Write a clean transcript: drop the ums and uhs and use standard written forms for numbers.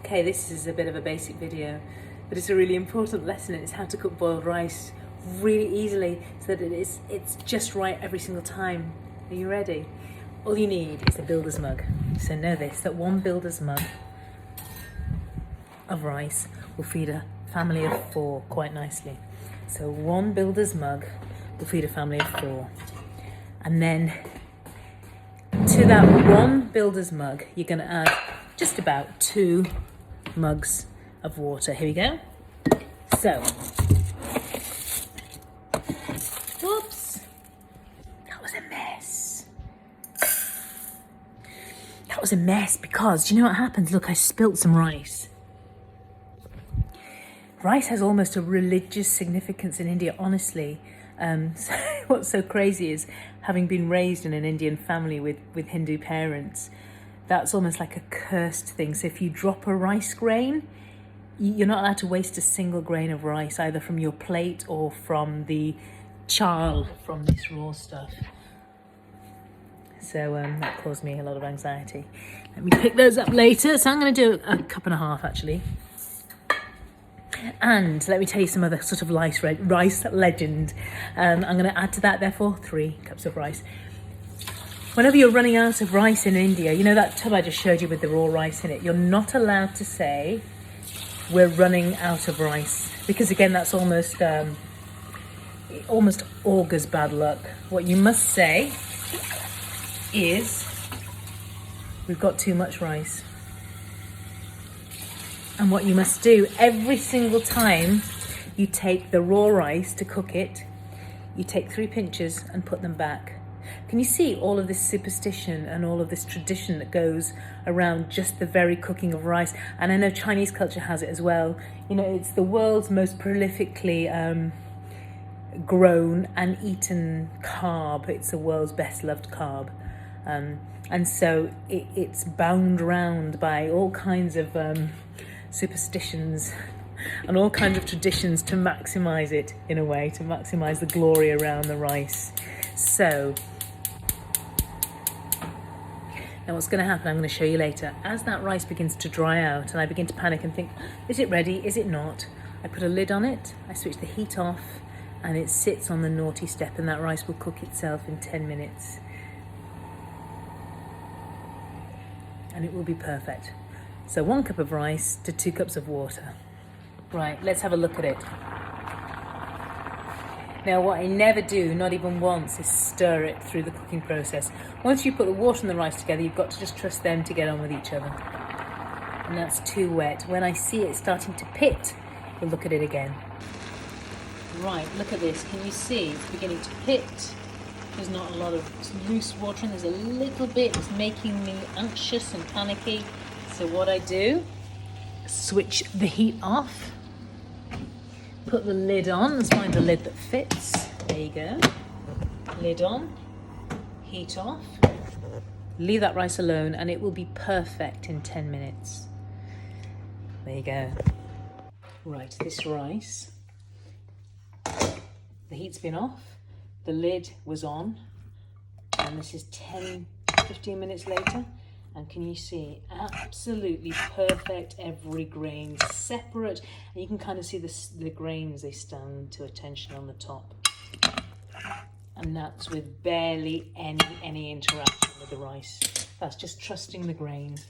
Okay, this is a bit of a basic video, but it's a really important lesson. It's how to cook boiled rice really easily so that it's just right every single time. Are you ready? All you need is a builder's mug. So know this, that one builder's mug of rice will feed a family of 4 quite nicely. So one builder's mug will feed a family of 4. And then to that one builder's mug, you're going to add just about 2 mugs of water. Here we go. So, whoops, that was a mess. That was a mess because, do you know what happens? Look, I spilt some rice. Rice has almost a religious significance in India, honestly. So what's so crazy is, having been raised in an Indian family with Hindu parents, that's almost like a cursed thing. So if you drop a rice grain, you're not allowed to waste a single grain of rice, either from your plate or from the chal, from this raw stuff. So that caused me a lot of anxiety. Let me pick those up later. So I'm going to do a cup and a half actually. And let me tell you some other sort of rice legend. I'm going to add to that, therefore, 3 cups of rice. Whenever you're running out of rice in India, you know that tub I just showed you with the raw rice in it, you're not allowed to say, we're running out of rice. Because again, that's almost augurs bad luck. What you must say is, we've got too much rice. And what you must do every single time you take the raw rice to cook it, you take 3 pinches and put them back. Can you see all of this superstition and all of this tradition that goes around just the very cooking of rice? And I know Chinese culture has it as well. You know, it's the world's most prolifically grown and eaten carb. It's the world's best loved carb. And so it's bound round by all kinds of superstitions and all kinds of traditions to maximize it, in a way, to maximize the glory around the rice. So now what's going to happen, I'm going to show you later. As that rice begins to dry out and I begin to panic and think, is it ready, is it not? I put a lid on it, I switch the heat off, and it sits on the naughty step, and that rice will cook itself in 10 minutes. And it will be perfect. So 1 cup of rice to 2 cups of water. Right, let's have a look at it. Now what I never do, not even once, is stir it through the cooking process. Once you put the water and the rice together, you've got to just trust them to get on with each other. And that's too wet. When I see it starting to pit, we'll look at it again. Right, look at this. Can you see it's beginning to pit? There's not a lot of loose water and there's a little bit. It's making me anxious and panicky. So what I do, switch the heat off, put the lid on. Let's find a lid that fits. There you go. Lid on, heat off. Leave that rice alone and it will be perfect in 10 minutes. There you go. Right, this rice, the heat's been off, the lid was on, and this is 10-15 minutes later. And can you see, absolutely perfect, every grain separate, and you can kind of see the grains, they stand to attention on the top, and that's with barely any interaction with the rice. That's just trusting the grains.